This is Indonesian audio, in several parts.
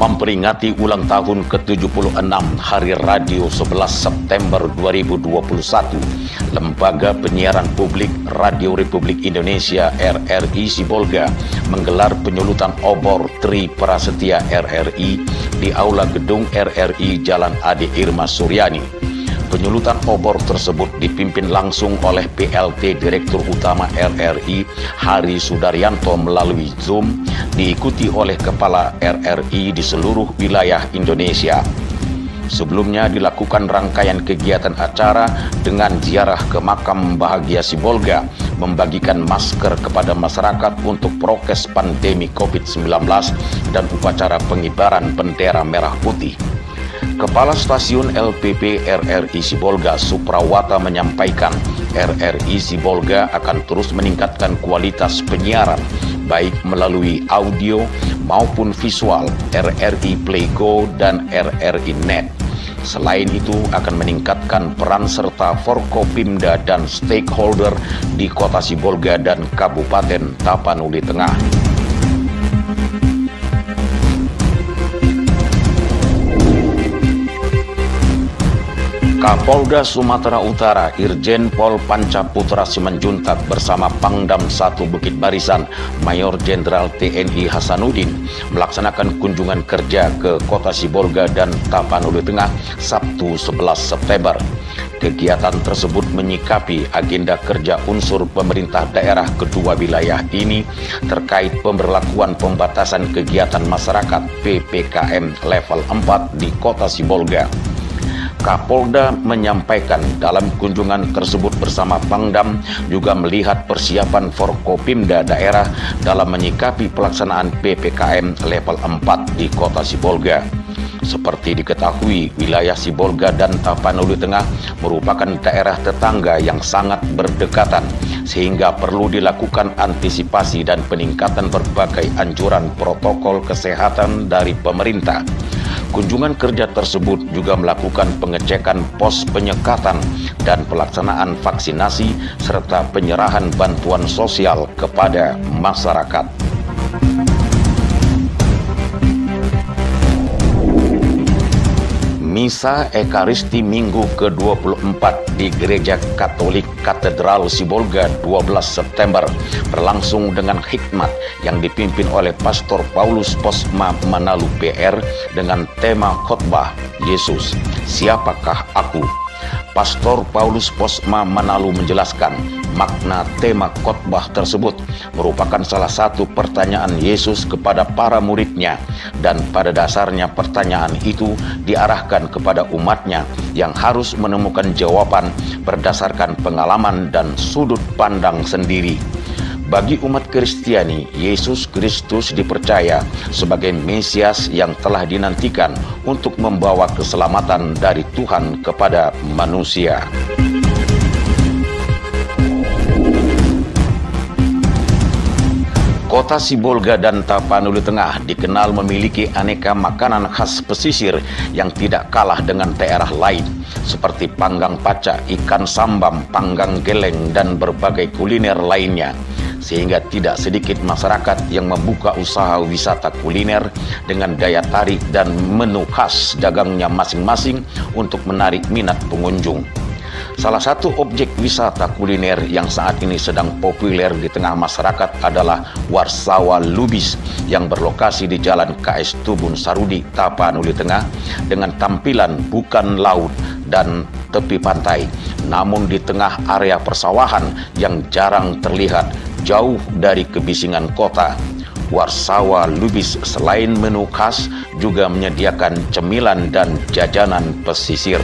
memperingati ulang tahun ke-76 Hari Radio 11 September 2021, Lembaga Penyiaran Publik Radio Republik Indonesia RRI Sibolga menggelar penyulutan obor Tri Prasetya RRI di Aula Gedung RRI Jalan Ade Irma Suryani. Penyulutan obor tersebut dipimpin langsung oleh PLT Direktur Utama RRI Hari Sudaryanto melalui Zoom, diikuti oleh Kepala RRI di seluruh wilayah Indonesia. Sebelumnya dilakukan rangkaian kegiatan acara dengan ziarah ke makam bahagia Sibolga, membagikan masker kepada masyarakat untuk prokes pandemi COVID-19 dan upacara pengibaran bendera merah putih. Kepala Stasiun LPP RRI Sibolga Suprawata menyampaikan RRI Sibolga akan terus meningkatkan kualitas penyiaran baik melalui audio maupun visual RRI Play Go dan RRI Net. Selain itu akan meningkatkan peran serta Forkopimda dan stakeholder di Kota Sibolga dan Kabupaten Tapanuli Tengah. Kapolda Sumatera Utara Irjen Pol Pancaputra Simanjuntak bersama Pangdam 1 Bukit Barisan Mayor Jenderal TNI Hasanuddin melaksanakan kunjungan kerja ke Kota Sibolga dan Tapanuli Tengah Sabtu 11 September. Kegiatan tersebut menyikapi agenda kerja unsur pemerintah daerah kedua wilayah ini terkait pemberlakuan pembatasan kegiatan masyarakat PPKM level 4 di Kota Sibolga. Kapolda menyampaikan dalam kunjungan tersebut bersama Pangdam juga melihat persiapan Forkopimda daerah dalam menyikapi pelaksanaan PPKM level 4 di Kota Sibolga. Seperti diketahui, wilayah Sibolga dan Tapanuli Tengah merupakan daerah tetangga yang sangat berdekatan, sehingga perlu dilakukan antisipasi dan peningkatan berbagai anjuran protokol kesehatan dari pemerintah. Kunjungan kerja tersebut juga melakukan pengecekan pos penyekatan dan pelaksanaan vaksinasi serta penyerahan bantuan sosial kepada masyarakat. Misa Ekaristi Minggu ke-24 di Gereja Katolik Katedral Sibolga 12 September berlangsung dengan hikmat yang dipimpin oleh Pastor Paulus Posma Manalu PR dengan tema khotbah Yesus, Siapakah Aku? Pastor Paulus Posma Manalu menjelaskan makna tema khotbah tersebut merupakan salah satu pertanyaan Yesus kepada para muridnya, dan pada dasarnya pertanyaan itu diarahkan kepada umatnya yang harus menemukan jawaban berdasarkan pengalaman dan sudut pandang sendiri. Bagi umat Kristiani, Yesus Kristus dipercaya sebagai Mesias yang telah dinantikan untuk membawa keselamatan dari Tuhan kepada manusia. Kota Sibolga dan Tapanuli Tengah dikenal memiliki aneka makanan khas pesisir yang tidak kalah dengan daerah lain, seperti panggang paca, ikan sambam, panggang geleng, dan berbagai kuliner lainnya. Sehingga tidak sedikit masyarakat yang membuka usaha wisata kuliner dengan daya tarik dan menu khas dagangnya masing-masing untuk menarik minat pengunjung. Salah satu objek wisata kuliner yang saat ini sedang populer di tengah masyarakat adalah Warsawa Lubis yang berlokasi di Jalan KS Tubun Sarudi, Tapanuli Tengah, dengan tampilan bukan laut dan tepi pantai, namun di tengah area persawahan yang jarang terlihat jauh dari kebisingan kota. Warsawa Lubis selain menu khas juga menyediakan cemilan dan jajanan pesisir.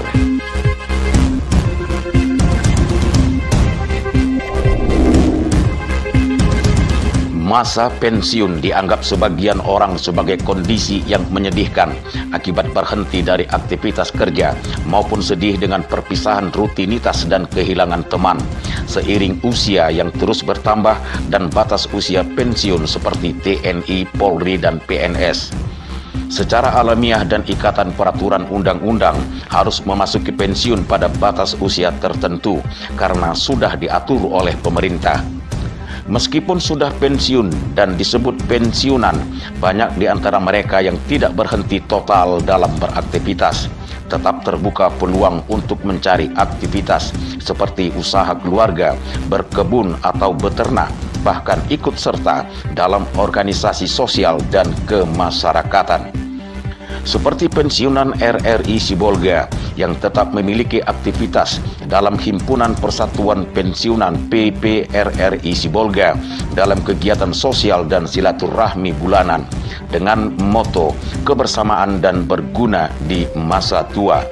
Masa pensiun dianggap sebagian orang sebagai kondisi yang menyedihkan akibat berhenti dari aktivitas kerja maupun sedih dengan perpisahan rutinitas dan kehilangan teman. Seiring usia yang terus bertambah dan batas usia pensiun seperti TNI, Polri, dan PNS. Secara alamiah dan ikatan peraturan undang-undang harus memasuki pensiun pada batas usia tertentu karena sudah diatur oleh pemerintah. Meskipun sudah pensiun dan disebut pensiunan, banyak di antara mereka yang tidak berhenti total dalam beraktivitas. Tetap terbuka peluang untuk mencari aktivitas seperti usaha keluarga, berkebun atau beternak, bahkan ikut serta dalam organisasi sosial dan kemasyarakatan. Seperti pensiunan RRI Sibolga yang tetap memiliki aktivitas dalam Himpunan Persatuan Pensiunan PPRRI Sibolga dalam kegiatan sosial dan silaturahmi bulanan dengan moto kebersamaan dan berguna di masa tua.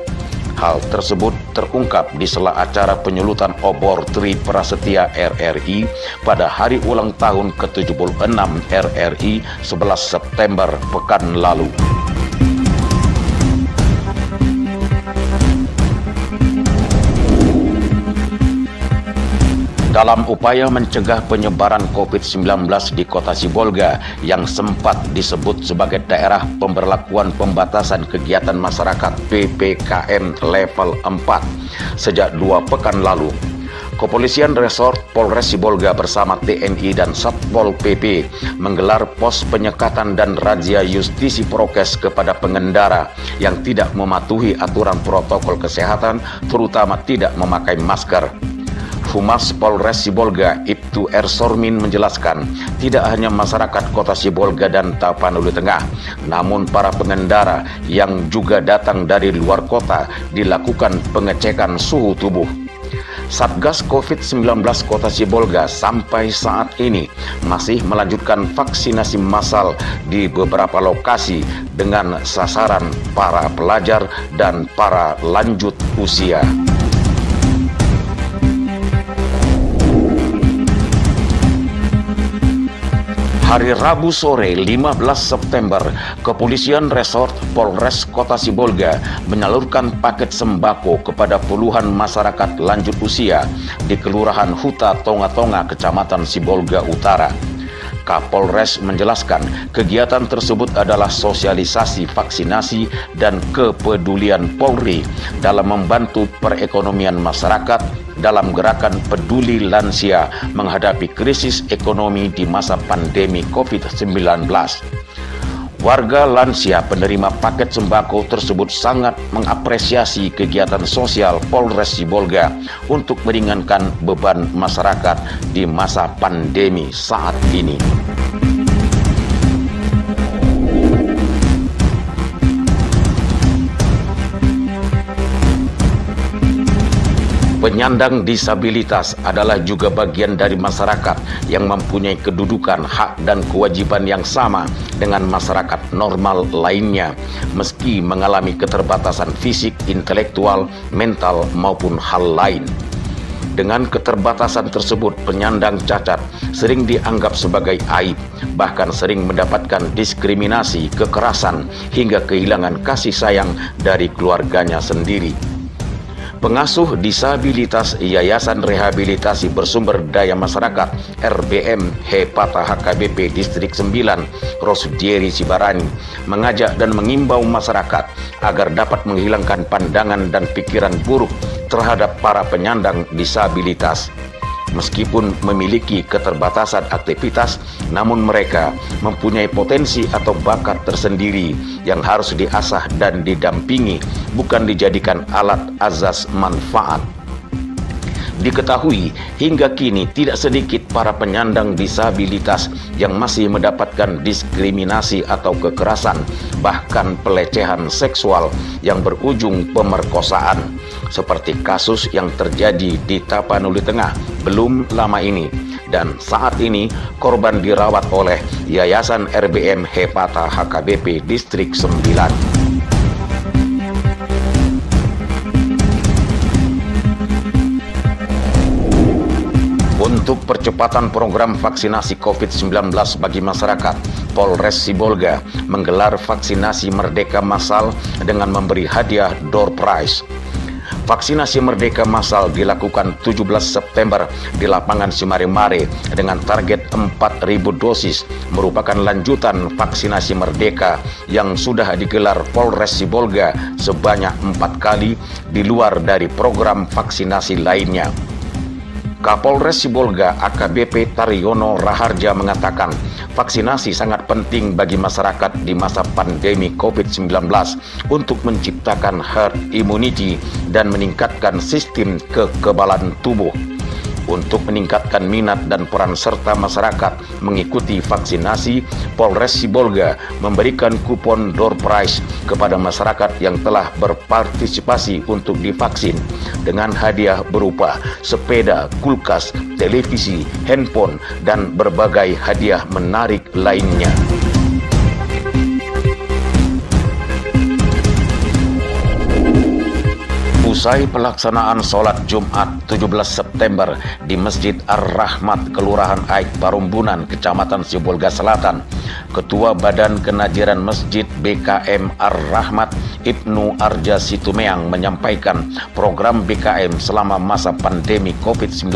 Hal tersebut terungkap di sela acara penyulutan obor Tri Prasetya RRI pada hari ulang tahun ke-76 RRI 11 September pekan lalu. Dalam upaya mencegah penyebaran COVID-19 di kota Sibolga yang sempat disebut sebagai daerah pemberlakuan pembatasan kegiatan masyarakat PPKM level 4 sejak 2 pekan lalu, Kepolisian Resort Polres Sibolga bersama TNI dan Satpol PP menggelar pos penyekatan dan razia justisi prokes kepada pengendara yang tidak mematuhi aturan protokol kesehatan, terutama tidak memakai masker. Humas Polres Sibolga, Ibtu R. Sormin menjelaskan, tidak hanya masyarakat kota Sibolga dan Tapanuli Tengah, namun para pengendara yang juga datang dari luar kota dilakukan pengecekan suhu tubuh. Satgas COVID-19 Kota Sibolga sampai saat ini masih melanjutkan vaksinasi massal di beberapa lokasi dengan sasaran para pelajar dan para lanjut usia. Hari Rabu sore 15 September, Kepolisian Resort Polres Kota Sibolga menyalurkan paket sembako kepada puluhan masyarakat lanjut usia di Kelurahan Huta Tonga-Tonga, Kecamatan Sibolga Utara. Kapolres menjelaskan kegiatan tersebut adalah sosialisasi vaksinasi dan kepedulian Polri dalam membantu perekonomian masyarakat dalam gerakan peduli lansia menghadapi krisis ekonomi di masa pandemi COVID-19. Warga lansia penerima paket sembako tersebut sangat mengapresiasi kegiatan sosial Polres Sibolga untuk meringankan beban masyarakat di masa pandemi saat ini. Penyandang disabilitas adalah juga bagian dari masyarakat yang mempunyai kedudukan, hak, dan kewajiban yang sama dengan masyarakat normal lainnya, meski mengalami keterbatasan fisik, intelektual, mental, maupun hal lain. Dengan keterbatasan tersebut, penyandang cacat sering dianggap sebagai aib, bahkan sering mendapatkan diskriminasi, kekerasan, hingga kehilangan kasih sayang dari keluarganya sendiri. Pengasuh disabilitas Yayasan Rehabilitasi Bersumber Daya Masyarakat RBM Hepata HKBP Distrik 9 Rosdieri Sibarani mengajak dan mengimbau masyarakat agar dapat menghilangkan pandangan dan pikiran buruk terhadap para penyandang disabilitas. Meskipun memiliki keterbatasan aktivitas, namun mereka mempunyai potensi atau bakat tersendiri yang harus diasah dan didampingi, bukan dijadikan alat azas manfaat. Diketahui hingga kini tidak sedikit para penyandang disabilitas yang masih mendapatkan diskriminasi atau kekerasan, bahkan pelecehan seksual yang berujung pemerkosaan, seperti kasus yang terjadi di Tapanuli Tengah belum lama ini. Dan saat ini korban dirawat oleh Yayasan RBM Hepata HKBP Distrik 9. Untuk percepatan program vaksinasi COVID-19 bagi masyarakat, Polres Sibolga menggelar vaksinasi Merdeka Massal dengan memberi hadiah door prize. Vaksinasi Merdeka Massal dilakukan 17 September di lapangan Simarimare dengan target 4.000 dosis, merupakan lanjutan vaksinasi Merdeka yang sudah digelar Polres Sibolga sebanyak 4 kali di luar dari program vaksinasi lainnya. Kapolres Sibolga AKBP Taryono Raharja mengatakan vaksinasi sangat penting bagi masyarakat di masa pandemi COVID-19 untuk menciptakan herd immunity dan meningkatkan sistem kekebalan tubuh. Untuk meningkatkan minat dan peran serta masyarakat mengikuti vaksinasi, Polres Sibolga memberikan kupon door prize kepada masyarakat yang telah berpartisipasi untuk divaksin dengan hadiah berupa sepeda, kulkas, televisi, handphone, dan berbagai hadiah menarik lainnya. Usai pelaksanaan sholat Jumat 17 September di Masjid Ar-Rahmat, Kelurahan Aik Parumbunan, Kecamatan Sibolga Selatan, Ketua Badan Kenajiran Masjid BKM Ar-Rahmat Ibnu Arja Situmeang menyampaikan program BKM selama masa pandemi COVID-19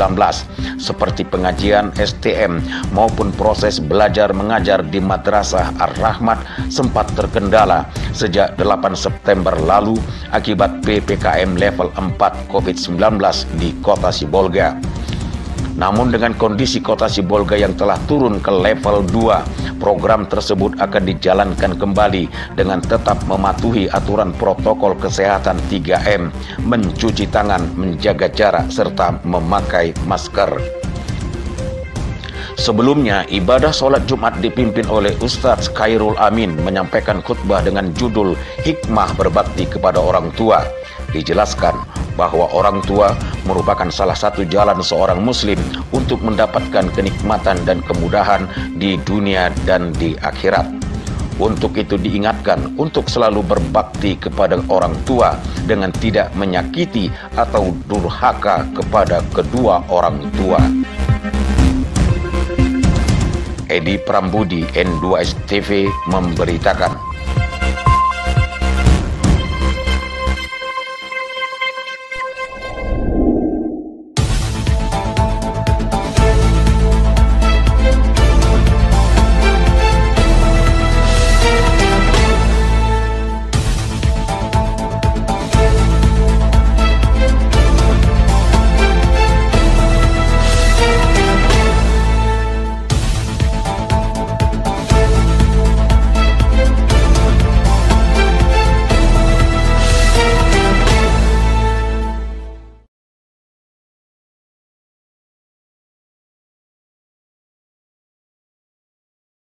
seperti pengajian STM maupun proses belajar mengajar di Madrasah Ar-Rahmat sempat terkendala sejak 8 September lalu akibat PPKM level 4 COVID-19 di Kota Sibolga. Namun dengan kondisi Kota Sibolga yang telah turun ke level 2, program tersebut akan dijalankan kembali dengan tetap mematuhi aturan protokol kesehatan 3M, mencuci tangan, menjaga jarak, serta memakai masker. Sebelumnya, ibadah sholat Jumat dipimpin oleh Ustadz Khairul Amin menyampaikan khutbah dengan judul Hikmah Berbakti kepada Orang Tua. Dijelaskan bahwa orang tua merupakan salah satu jalan seorang muslim untuk mendapatkan kenikmatan dan kemudahan di dunia dan di akhirat. Untuk itu diingatkan untuk selalu berbakti kepada orang tua dengan tidak menyakiti atau durhaka kepada kedua orang tua. Edi Prambudi, N2STV memberitakan.